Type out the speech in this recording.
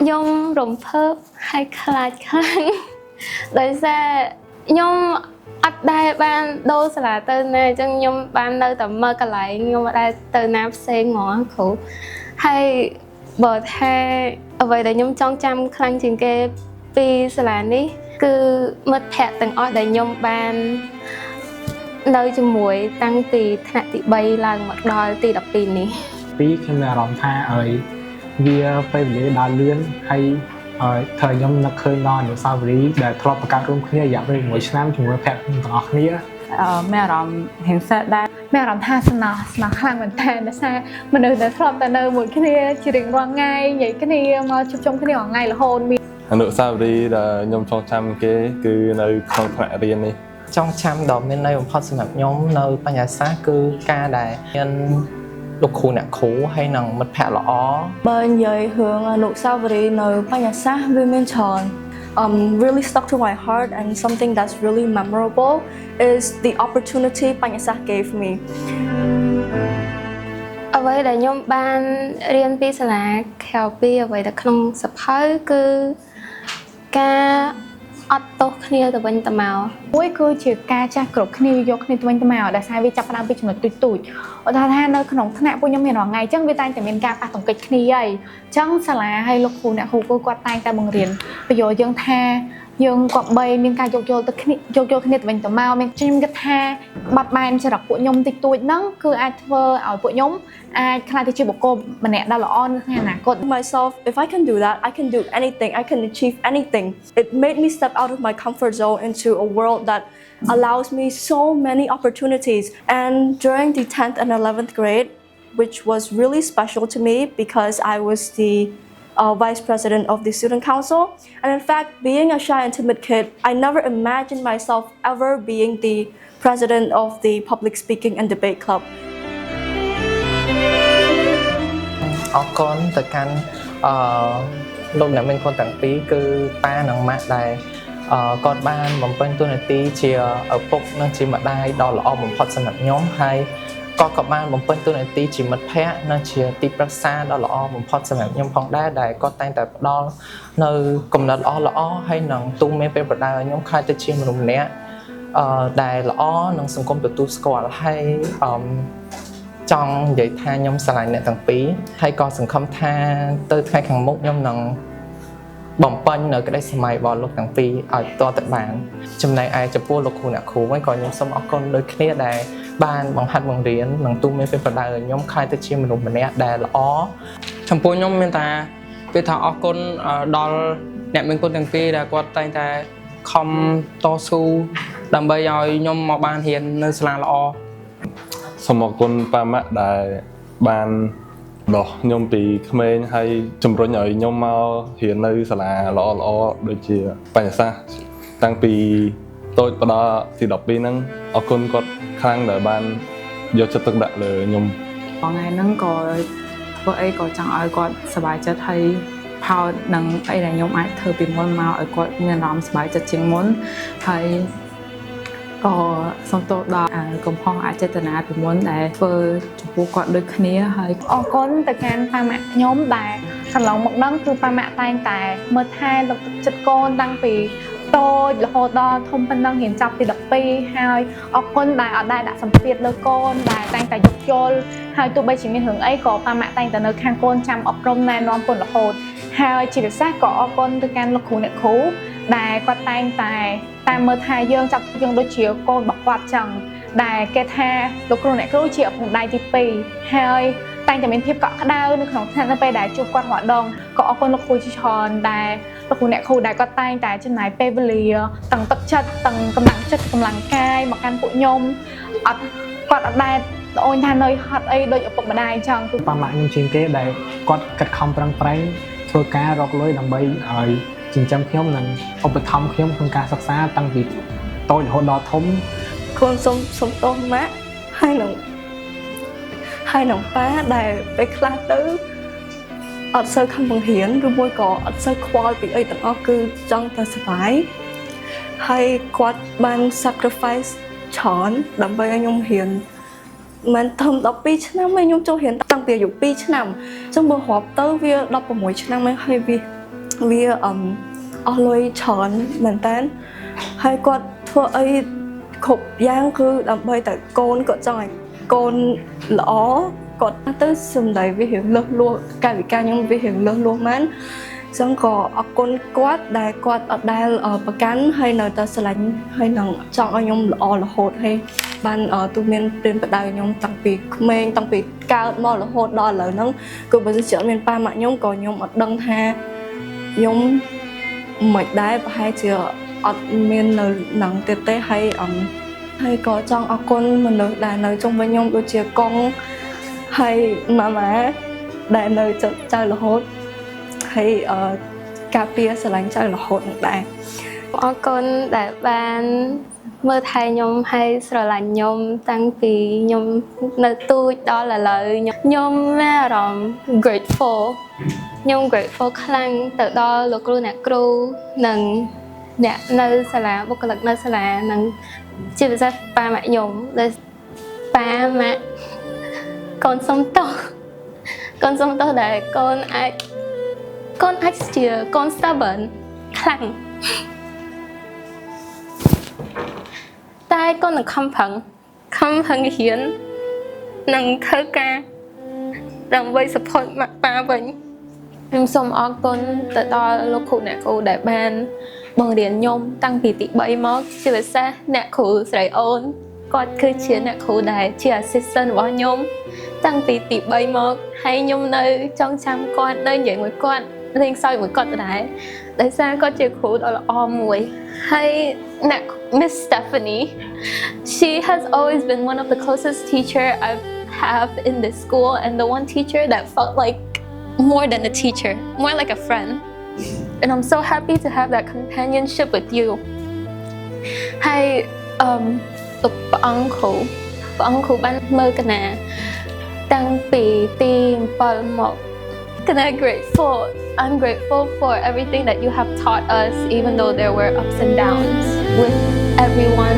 ខ្ញុំរំភើបហើយខ្លាចខ្លាំងដោយសារខ្ញុំអត់ដែលបានដូរសាលាទៅណាអញ្ចឹងខ្ញុំបាននៅតែមើលកន្លែងខ្ញុំអត់ដែលទៅណាផ្សេងហ្មងគ្រូហើយបើថាអ្វីដែលខ្ញុំចងចាំខ្លាំងជាងគេពីសាលានេះគឺមិត្តភ័ក្តិទាំងអស់ដែលខ្ញុំបាននៅជាមួយតាំងពីថ្នាក់ទី3ឡើងមកដល់ទី12នេះពីខ្ញុំមានអារម្មណ៍ថាវាពេលវេលាដើរលឿនហើយធ្វើខ្ញុំនឹកឃើញដល់អនុស្សាវរីយ៍ដែលធ្លាប់ប្រកាសរួមគ្នារយៈពេល1ឆ្នាំជាមួយភ័ក្តិទាំងអស់គ្នាមានអារម្មណ៍ហិង្សាដែរមានអារម្មណ៍ថាស្នោខ្លាំងមែនទែនដោយសារមនុស្សដែលធ្លាប់តែនៅមួយគ្នាជារៀងរាល់ថ្ងៃនិយាយគ្នាមកជួបជុំគ្នារាល់ថ្ងៃរហូតមានអនុស្សាវរីយ៍ដែលខ្ញុំចងចាំគេគឺនៅក្នុងថ្នាក់រៀននេះចងចាំដ៏មានន័យបំផុតសម្រាប់ខ្ញុំនៅបញ្ញាសាស្ត្រគឺការដែលមានលោកគ្រូអ្នកគ្រូហើយនឹងមិត្តភ័ក្តិល្អបើនិយាយរឿងអនុស្សាវរីយ៍នៅបញ្ញាសាស្ត្រវាមានច្រើន really stuck to my heart and something that's really memorable is the opportunity បញ្ញាសាស្ត្រ gave me អ្វីដែលខ្ញុំបានរៀនពីសាលាក្រៅពីអ្វីដែលក្នុងសភៅគឺការអត់ទោសគ្នាទៅវិញទៅមកមួយគឺជាការចាស់គ្រប់គ្នាយកគ្នាទៅវិញទៅមកដែលសារវាចាប់ផ្ដើមពីចំណុចទូចៗឧទាហរណ៍ថានៅក្នុងថ្នាក់ពួកខ្ញុំមានរាល់ថ្ងៃអញ្ចឹងវាតែងតែមានការប៉ះទង្គិចគ្នាហើយអញ្ចឹងសាលាហើយលោកគ្រូអ្នកគ្រូគាត់តែងតែបង្រៀនបញ្យល់យើងថាយើងគប្បីមានការយកយល់គ្នាទៅវិញទៅមកមានខ្ញុំគិតថាបាត់បែនចរិតពួកខ្ញុំតិចតួចហ្នឹងគឺអាចធ្វើឲ្យពួកខ្ញុំអាចខ្លាចទៅជាបុគ្គលម្នាក់ដ៏ល្អនៅក្នុងអនាគត myself if I can do that I can do anything I can achieve anything it made me step out of my comfort zone into a world that allows me so many opportunities and during the 10th and 11th grade which was really special to me because I was the vice president of the student council and in fact being a shy and timid kid I never imagined myself ever being the president of the public speaking and debate club អរគុណទៅកាន់លោកអ្នកមានគុណទាំងពីរគឺប៉ានិងម៉ាក់ដែលគាត់បានបំពេញតួនាទីជាឪពុកនិងជាម្ដាយដ៏ល្អបំផុតសម្រាប់ខ្ញុំហើយក៏បានបំពេញតួនាទីជាមិត្តភ័ក្តិនិងជាទីប្រឹក្សាដ៏ល្អបំផុតសម្រាប់ខ្ញុំផងដែរដែលគាត់តែងតែផ្ដល់នៅគំនិតល្អហើយនឹងទូមានពេលប្រដៅឲ្យខ្ញុំខ្លាចទៅជាមនុស្សម្នាក់ដែលល្អនិងសង្គមទទួលស្គាល់ហើយចង់និយាយថាខ្ញុំស្រឡាញ់អ្នកទាំងពីរហើយក៏សង្ឃឹមថាទៅថ្ងៃខាងមុខខ្ញុំនឹងបំពេញនៅក្តីស្រមៃរបស់លោកទាំងពីរឲ្យតទៅបានចំណែកឯចំពោះលោកគ្រូអ្នកគ្រូវិញក៏ខ្ញុំសូមអរគុណដូចគ្នាដែលបានបង្ហាត់បង្រៀននិងទូមានពេលប្រដៅឲ្យខ្ញុំខ្លាចទៅជាមនុស្សម្នាក់ដែលល្អចំពោះខ្ញុំមានតែពេលថាអរគុណដល់អ្នកមានគុណទាំងពីរដែលគាត់តែងតែខំតស៊ូដើម្បីឲ្យខ្ញុំមកបានរៀននៅសាលាល្អសូមអរគុណប៉ាម៉ាក់ដែលបានដោះខ្ញុំពីក្មេងហើយជំរុញឲ្យខ្ញុំមករៀននៅសាលាល្អដូចជាបញ្ញាសាស្ត្រតាំងពីតូចដល់ទី12ហ្នឹងអរគុណគាត់ខ្លាំងដែលបានយកចិត្តទុកដាក់លើខ្ញុំថ្ងៃហ្នឹងក៏ធ្វើអីក៏ចង់ឲ្យគាត់សប្បាយចិត្តហើយផោតនឹងអីដែលខ្ញុំអាចធ្វើពីមុនមកឲ្យគាត់មានអារម្មណ៍សប្បាយចិត្តជាងមុនហើយក៏សូមទោសដល់កំហុសអចេតនាពីមុនដែលធ្វើចំពោះគាត់ដូចគ្នាហើយអរគុណទៅកាន់ប៉ាម៉ាក់ខ្ញុំដែលកន្លងមកហ្នឹងគឺប៉ាម៉ាក់តែងតែមើលថែលើកទឹកចិត្តកូនតាំងពីតូចរហូតដល់ធំប៉ុណ្ណឹងរៀនចប់ទី12ហើយអរគុណដែលអត់ដែលដាក់សម្ពាធលើកូនដែលតែងតែយកយល់ហើយទោះបីជាមានរឿងអីក៏ប៉ាម៉ាក់តែងតែនៅខាងកូនចាំអប់រំណែនាំកូនរហូតហើយជាពិសេសក៏អរគុណទៅកាន់លោកគ្រូអ្នកគ្រូដែលគាត់តែងតែតាមមើលថែយើងចាប់យើងដូចជាកូនរបស់គាត់ចឹងដែលគេថាលោកគ្រូអ្នកគ្រូជាឪពុកម្ដាយទី2ហើយតែងតែមានភាពកក់ក្ដៅនៅក្នុងថ្នាក់នៅពេលដែលជួបគាត់រាល់ដងក៏អរគុណលោកគ្រូជាច្រើនដែលលោកគ្រូអ្នកគ្រូដែលគាត់តែងតែចំណាយពេលវេលាទាំងទឹកចិត្តទាំងកម្លាំងចិត្តកម្លាំងកាយមកកាន់ពួកខ្ញុំគាត់អត់ដែលត្អូញថានៅហត់អីដូចឪពុកម្ដាយចឹងគឺប៉ាម៉ាក់ខ្ញុំជាងគេដែលគាត់ខិតខំប្រឹងប្រែងធ្វើការរកលុយដើម្បីឲ្យចិញ្ចឹមខ្ញុំនិងឧបត្ថម្ភខ្ញុំក្នុងការសិក្សាតាំងពីតូចរហូតដល់ធំខ្លួនសូមទោសម៉ាក់ហើយនឹងប៉ាដែលពេលខ្លះទៅអត់សូវខំបង្រៀនឬមួយក៏អត់សូវខ្វល់ពីអីទាំងអស់គឺចង់តែសុបាយហើយគាត់បាន sacrifice ច្រើនដើម្បីឲ្យខ្ញុំរៀនមិនធំ12ឆ្នាំខ្ញុំចូលរៀនតាំងពីអាយុ2ឆ្នាំអញ្ចឹងបើរាប់ទៅវា16ឆ្នាំហើយវា វាអស់លុយច្រើនមែនតើហើយគាត់ធ្វើអីគ្រប់យ៉ាងគឺដើម្បីតែកូនគាត់ចង់ឲ្យកូនល្អគាត់ទៅសំដីវារៀងលឹះលួសកាយវិការខ្ញុំវារៀងលឹះលួសមែនចឹងក៏អរគុណគាត់ដែលគាត់អត់ដែលប្រកាន់ហើយនៅតែស្រឡាញ់ហើយនឹងចង់ឲ្យខ្ញុំល្អរហូតហើយបានទូមានព្រានបដៅខ្ញុំតាំងពីក្មេងតាំងពីកើតមករហូតដល់ឥឡូវហ្នឹងគឺបើសិនជាអត់មានប៉ាម៉ាក់ខ្ញុំក៏ខ្ញុំអត់ដឹងថាខ្ញុំមិនដែរប្រហែលជាអត់មាននៅនឹងទៀតទេហើយក៏ចង់អរគុណមនុស្សដែលនៅជុំវិញខ្ញុំដូចជាកុងហើយម៉ាម៉ាដែលនៅចៅរហូតហើយការពារស្រឡាញ់ចៅរហូតនឹងដែរអរគុណដែលបានមើលថែខ្ញុំហើយស្រឡាញ់ខ្ញុំតាំងពីខ្ញុំនៅទូចដល់ឥឡូវខ្ញុំមានអារម្មណ៍ grateful ខ្ញុំ grateful ខ្លាំងទៅដល់លោកគ្រូអ្នកគ្រូនិងអ្នកនៅសាលាបុគ្គលិកនៅសាលានិងជាពិសេសប៉ាម៉ាក់ខ្ញុំដែលប៉ាម៉ាក់កូនសុំទោសដែលកូនអាចជាកូន stubborn ខ្លាំងតែកូននឹងខំប្រឹងរៀននិងធ្វើការដើម្បី support ម៉ាក់ប៉ាវិញខ្ញុំសូមអរគុណទៅដល់លោកគ្រូអ្នកគ្រូដែលបានបង្រៀនខ្ញុំតាំងពីទី3មកជាពិសេសអ្នកគ្រូស្រីអូនគាត់គឺជាអ្នកគ្រូដែលជា assistant របស់ខ្ញុំតាំងពីទី3មកហើយខ្ញុំនៅចង់ចាំគាត់នៅនិយាយមួយគាត់លេងសើចមួយគាត់ដែរដោយសារគាត់ជាគ្រូដ៏ល្អមួយហើយអ្នក Miss Stephanie she has always been one of the closest teacher I've have in this school and the one teacher that felt like more than a teacher more like a friend and I'm so happy to have that companionship with you ហើយលោកព្រះអង្គគ្រូបានមើលកណាតាំងពីទី7មកកណា I'm grateful for everything that you have taught us even though there were ups and downs with everyone